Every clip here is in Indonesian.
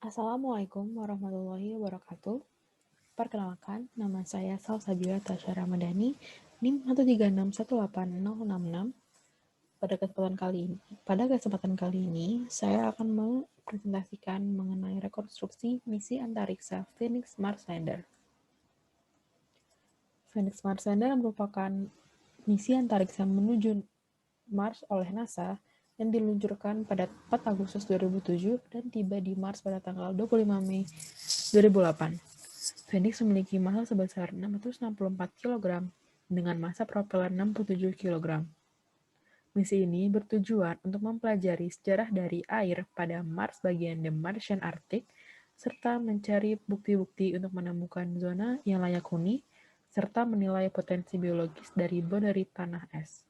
Assalamualaikum warahmatullahi wabarakatuh. Perkenalkan, nama saya Salsabila Tasya Ramadhani, NIM 1361866. Pada kesempatan kali ini, saya akan mempresentasikan mengenai rekonstruksi misi antariksa Phoenix Mars Lander. Phoenix Mars Lander merupakan misi antariksa menuju Mars oleh NASA yang diluncurkan pada 4 Agustus 2007 dan tiba di Mars pada tanggal 25 Mei 2008. Phoenix memiliki massa sebesar 664 kg dengan massa propeller 67 kg. Misi ini bertujuan untuk mempelajari sejarah dari air pada Mars bagian The Martian Arctic, serta mencari bukti-bukti untuk menemukan zona yang layak huni, serta menilai potensi biologis dari boundary tanah es.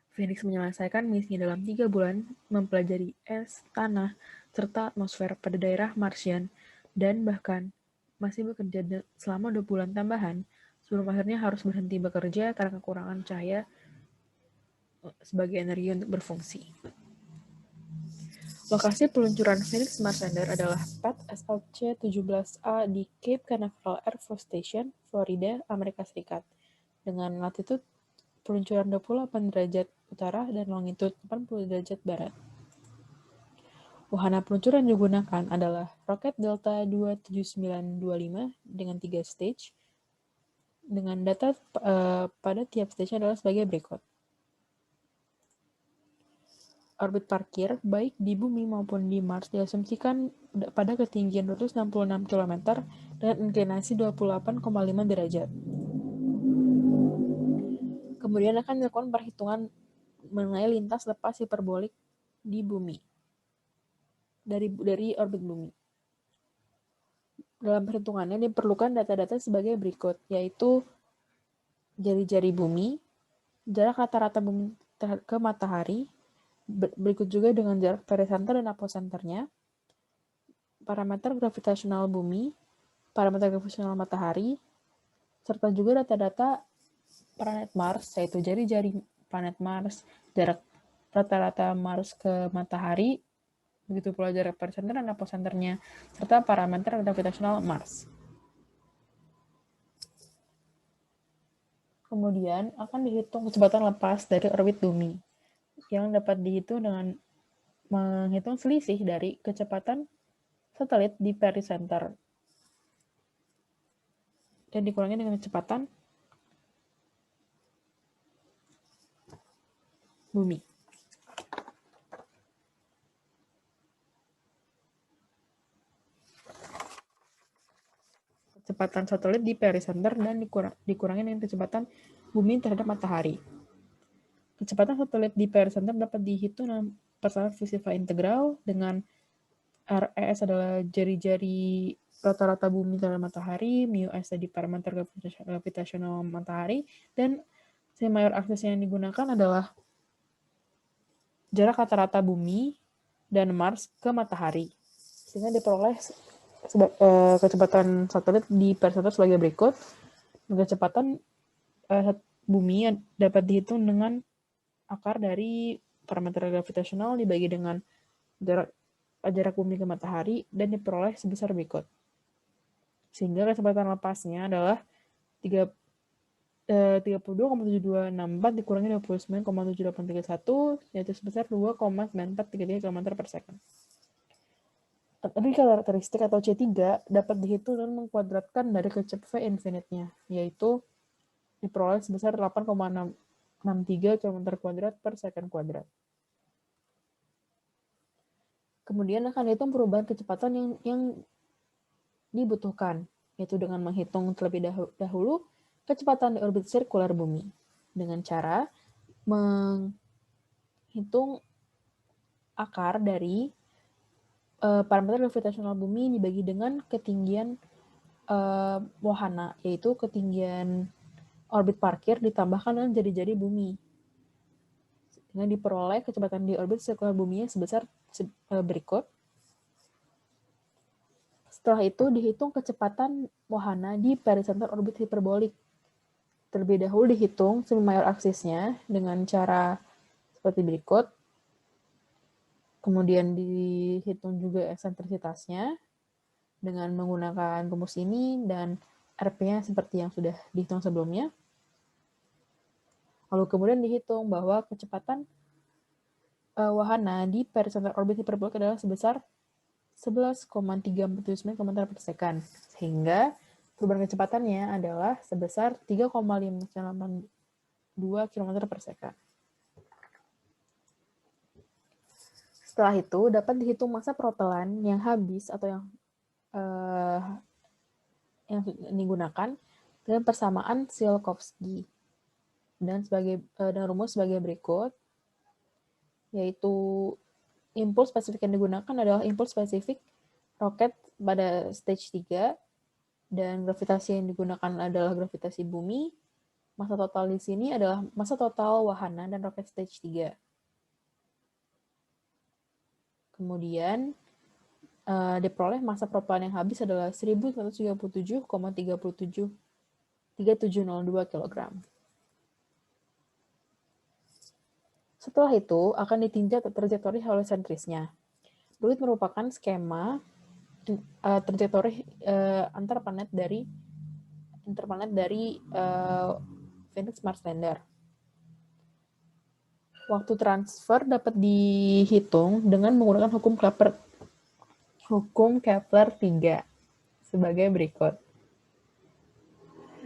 Phoenix menyelesaikan misinya dalam 3 bulan, mempelajari es, tanah, serta atmosfer pada daerah Martian, dan bahkan masih bekerja selama 2 bulan tambahan sebelum akhirnya harus berhenti bekerja karena kekurangan cahaya sebagai energi untuk berfungsi. Lokasi peluncuran Phoenix Mars Lander adalah pad SLC-17A di Cape Canaveral Air Force Station, Florida, Amerika Serikat, dengan latitude peluncuran 28 derajat utara dan longitud 80 derajat barat. Wahana peluncuran yang digunakan adalah roket Delta 27925 dengan 3 stage, dengan data pada tiap stage adalah sebagai berikut. Orbit parkir, baik di bumi maupun di Mars, diasumsikan pada ketinggian 266 km dengan inklinasi 28,5 derajat. Kemudian akan dilakukan perhitungan mengenai lintas lepas hiperbolik di bumi, dari orbit bumi. Dalam perhitungannya diperlukan data-data sebagai berikut, yaitu jari-jari bumi, jarak rata-rata bumi ke matahari, berikut juga dengan jarak perisenter dan aposenternya, parameter gravitasional bumi, parameter gravitasional matahari, serta juga data-data planet Mars, yaitu jari-jari planet Mars, jarak rata-rata Mars ke matahari, begitu pula jarak perisenter dan aposenternya, serta parameter gravitasional Mars. Kemudian akan dihitung kecepatan lepas dari orbit bumi, yang dapat dihitung dengan menghitung selisih dari kecepatan satelit di perisenter dan dikurangi dengan kecepatan bumi. Kecepatan satelit di perisenter dan dikurangi dengan kecepatan bumi terhadap matahari. Kecepatan satelit di perisenter dapat dihitung dengan persamaan Visiva integral dengan RES adalah jari-jari rata-rata bumi terhadap matahari, μs tadi parameter gravitasional matahari, dan semi-mayor aksis yang digunakan adalah jarak rata-rata bumi dan Mars ke matahari, sehingga diperoleh kecepatan satelit di perisenter sebagai berikut. Kecepatan bumi dapat dihitung dengan akar dari parameter gravitasional dibagi dengan jarak bumi ke matahari dan diperoleh sebesar berikut. Sehingga kecepatan lepasnya adalah 32,7264 dikurangi 29,7831, yaitu sebesar 2,9433 km per second. Tapi karakteristik atau C3 dapat dihitung dan mengkuadratkan dari kecep V infinite-nya, yaitu diperoleh sebesar 8,663 km kuadrat per second kuadrat. Kemudian akan dihitung perubahan kecepatan yang dibutuhkan, yaitu dengan menghitung terlebih dahulu kecepatan di orbit sirkular bumi dengan cara menghitung akar dari parameter gravitasional bumi dibagi dengan ketinggian wahana, yaitu ketinggian orbit parkir ditambahkan dengan jari-jari bumi, dengan diperoleh kecepatan di orbit sirkular bumi sebesar berikut. Setelah itu dihitung kecepatan wahana di perisenter orbit hiperbolik. Terlebih dahulu dihitung semi-mayor aksisnya dengan cara seperti berikut. Kemudian dihitung juga eksentrisitasnya dengan menggunakan rumus ini dan RP-nya seperti yang sudah dihitung sebelumnya. Lalu kemudian dihitung bahwa kecepatan wahana di pericenter orbit hiperbolik adalah sebesar 11,349 km per second. Sehingga perubahan kecepatannya adalah sebesar 3,582 km per second. Setelah itu, dapat dihitung massa propelan yang habis atau yang digunakan dengan persamaan Tsiolkovsky dan rumus sebagai berikut, yaitu impuls spesifik yang digunakan adalah impuls spesifik roket pada stage 3 dan gravitasi yang digunakan adalah gravitasi bumi. Massa total di sini adalah massa total wahana dan roket stage 3. Kemudian diperoleh massa propelan yang habis adalah 1137,3702 kg. Setelah itu, akan ditinjau trajektori heliocentrisnya. Berikut merupakan skema trajektori interplanet dari Phoenix Mars Lander. Waktu transfer dapat dihitung dengan menggunakan hukum Kepler 3 sebagai berikut.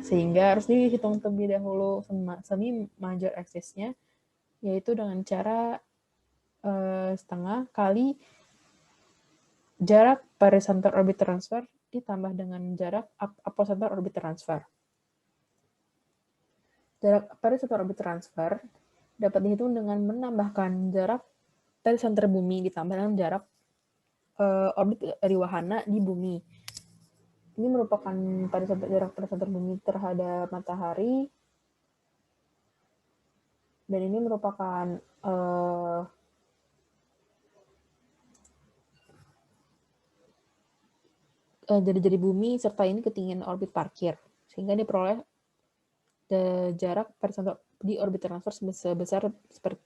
Sehingga harus dihitung terlebih dahulu semi major axis-nya, yaitu dengan cara setengah kali jarak pericenter orbit transfer ditambah dengan jarak apocenter orbit transfer. Jarak pericenter orbit transfer dapat dihitung dengan menambahkan jarak pericenter bumi ditambah dengan jarak orbit dari wahana di bumi. Ini merupakan jarak pericenter bumi terhadap matahari, dan ini merupakan jari-jari bumi serta ini ketinggian orbit parkir, sehingga diperoleh jarak pericenter di orbit transfer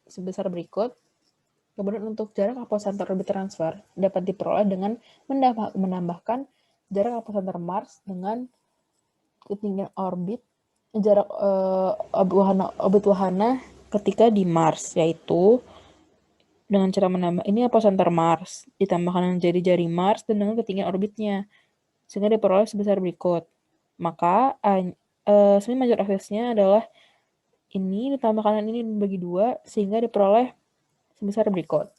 sebesar berikut. Kemudian untuk jarak apocenter orbit transfer dapat diperoleh dengan menambahkan jarak apocenter Mars dengan ketinggian orbit jarak orbit wahana ketika di Mars, yaitu dengan cara menambah ini apocenter Mars ditambahkan dengan jari-jari Mars dan dengan ketinggian orbitnya, sehingga diperoleh sebesar berikut. Maka semi major axis-nya adalah ini ditambahkan ini dibagi 2 sehingga diperoleh sebesar berikut.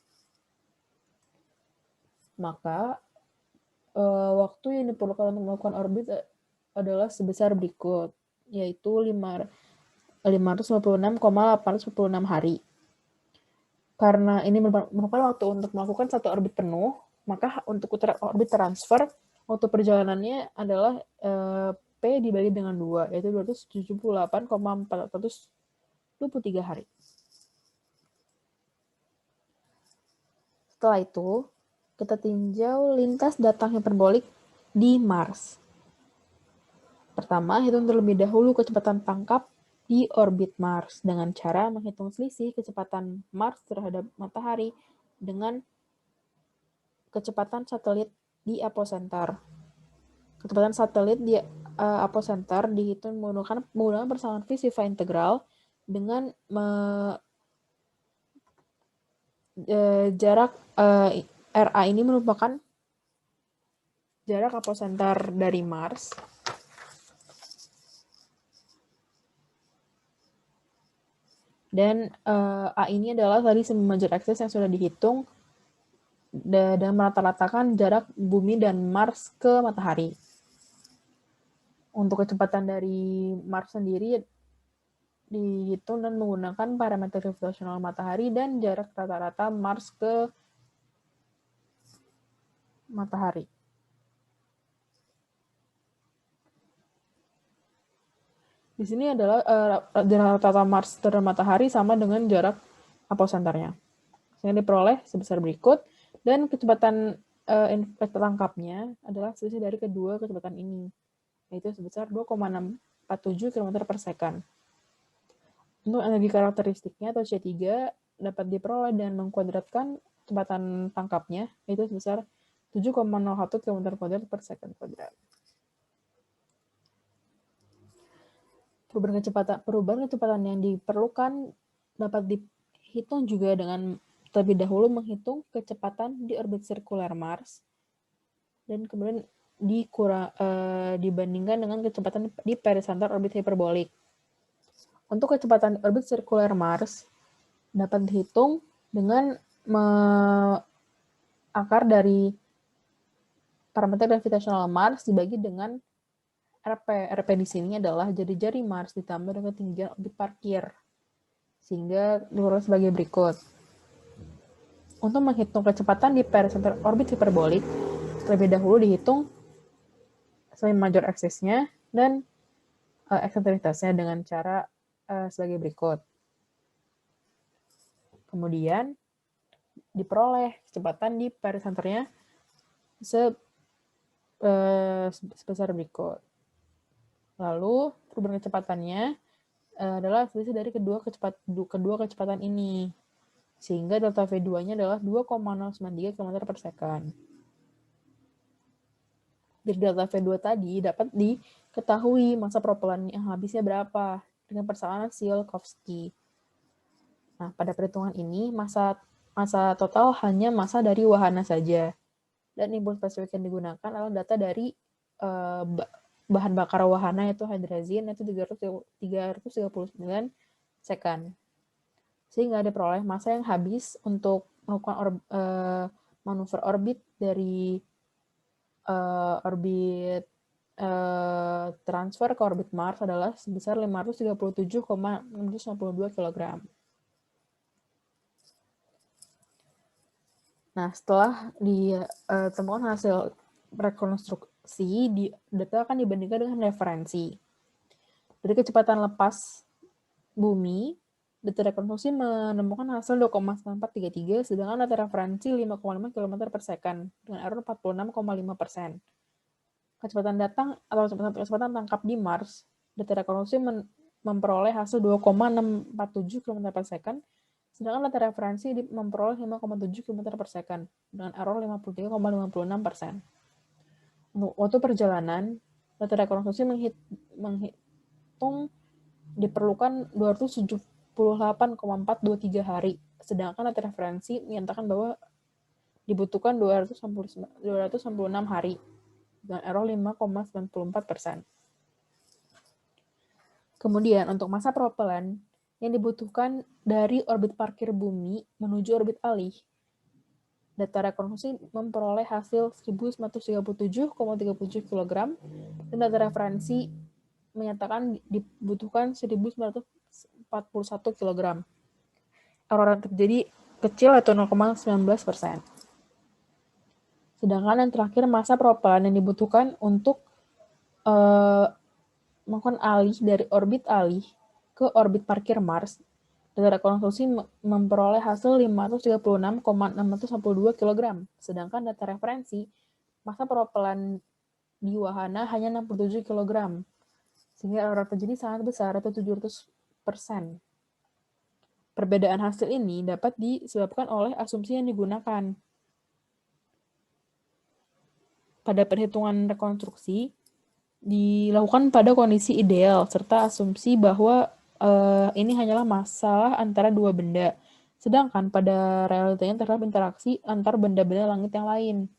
Maka waktu yang diperlukan untuk melakukan orbit adalah sebesar berikut, yaitu 556,846 hari. Karena ini merupakan waktu untuk melakukan satu orbit penuh, maka untuk orbit transfer, waktu perjalanannya adalah P dibagi dengan 2, yaitu 278,423 hari. Setelah itu, kita tinjau lintas datang hiperbolik di Mars. Pertama, hitung terlebih dahulu kecepatan tangkap di orbit Mars dengan cara menghitung selisih kecepatan Mars terhadap matahari dengan kecepatan satelit di apocenter. Kecepatan satelit di apocenter dihitung menggunakan persamaan V-Shiva integral dengan jarak RA ini merupakan jarak apocenter dari Mars dan A ini adalah tadi semi major axis yang sudah dihitung dan merata-ratakan jarak bumi dan Mars ke matahari. Untuk kecepatan dari Mars sendiri dihitung dan menggunakan parameter gravitasional matahari dan jarak rata-rata Mars ke matahari. Di sini adalah jarak rata-rata Mars terhadap matahari sama dengan jarak apocenternya. Sehingga diperoleh sebesar berikut, dan kecepatan tangkapnya adalah selisih dari kedua kecepatan ini, yaitu sebesar 2,647 km per second. Untuk energi karakteristiknya atau C3 dapat diperoleh dengan mengkuadratkan kecepatan tangkapnya itu sebesar 7,01 km² per second kuadrat. Perubahan kecepatan yang diperlukan dapat dihitung juga dengan terlebih dahulu menghitung kecepatan di orbit sirkular Mars dan kemudian dibandingkan dengan kecepatan di perisentar orbit hiperbolik. Untuk kecepatan orbit sirkular Mars dapat dihitung dengan akar dari parameter gravitasional Mars dibagi dengan RP. RP di sini adalah jari-jari Mars ditambah dengan ketinggian orbit parkir. Sehingga diurut sebagai berikut. Untuk menghitung kecepatan di perisentar orbit hiperbolik, terlebih dahulu dihitung semi major axis-nya dan eksentrisitasnya dengan cara sebagai berikut. Kemudian diperoleh kecepatan di perisenternya sebesar berikut. Lalu perubahan kecepatannya adalah selisih dari kedua kecepatan ini. Sehingga delta V2-nya adalah 2,093 km per second. Dari delta V2 tadi dapat diketahui masa propelan yang habisnya berapa dengan persamaan Tsiolkovsky. Nah, pada perhitungan ini masa total hanya masa dari wahana saja. Dan impuls spesifik yang digunakan adalah data dari bahan bakar wahana yaitu hydrazine yaitu 339 second. Sehingga diperoleh masa yang habis untuk melakukan manuver orbit dari transfer ke orbit Mars adalah sebesar 537,652 kg. Nah, setelah ditemukan hasil rekonstruksi, data akan dibandingkan dengan referensi. Dari kecepatan lepas bumi, data rekonstruksi menemukan hasil 2,9433, sedangkan data referensi 5,5 km per second, dengan error 46,5%. Kecepatan datang atau kecepatan tangkap di Mars, data rekonstruksi memperoleh hasil 2,647 km per second, sedangkan data referensi memperoleh 5,7 km per second, dengan error 53,56%. Waktu perjalanan, data rekonstruksi menghitung diperlukan 278,423 hari, sedangkan data referensi menyatakan bahwa dibutuhkan 296 hari, dengan error 5,94%. Kemudian, untuk masa propelan yang dibutuhkan dari orbit parkir bumi menuju orbit alih, data rekonstruksi memperoleh hasil 1937,37 kg, dan data referensi menyatakan dibutuhkan 1941 kg. Error yang terjadi kecil atau 0,19%. Sedangkan yang terakhir masa propelan yang dibutuhkan untuk melakukan alih dari orbit alih ke orbit parkir Mars, data rekonstruksi memperoleh hasil 536,662 kg. Sedangkan data referensi masa propelan di wahana hanya 67 kg. Sehingga error terjadi sangat besar, atau 700%. Perbedaan hasil ini dapat disebabkan oleh asumsi yang digunakan. Pada perhitungan rekonstruksi, dilakukan pada kondisi ideal, serta asumsi bahwa ini hanyalah masalah antara dua benda. Sedangkan pada realitanya terdapat interaksi antar benda-benda langit yang lain.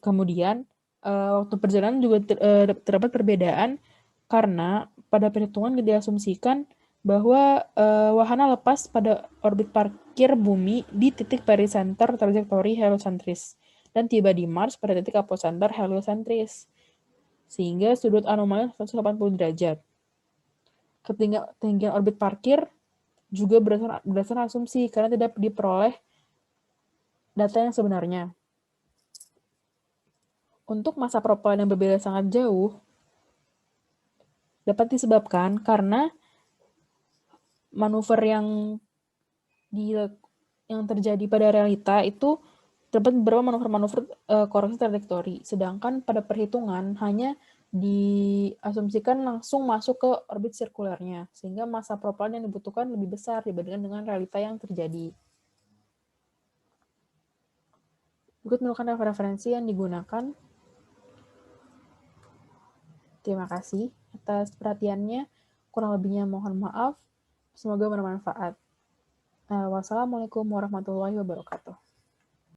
Kemudian, waktu perjalanan juga terdapat perbedaan karena pada perhitungan diasumsikan bahwa wahana lepas pada orbit parkir bumi di titik perisenter trajektori heliocentris dan tiba di Mars pada titik aposenter heliocentris, sehingga sudut anomali 180 derajat. Ketinggian orbit parkir juga berdasarkan asumsi karena tidak diperoleh data yang sebenarnya. Untuk masa propelan yang berbeda sangat jauh dapat disebabkan karena manuver yang terjadi pada realita itu terdapat beberapa manuver koreksi trajektori, sedangkan pada perhitungan hanya diasumsikan langsung masuk ke orbit sirkulernya, sehingga masa propelan yang dibutuhkan lebih besar dibandingkan dengan realita yang terjadi. Berikut merupakan referensi yang digunakan. Terima kasih atas perhatiannya. Kurang lebihnya mohon maaf. Semoga bermanfaat. Wassalamualaikum warahmatullahi wabarakatuh.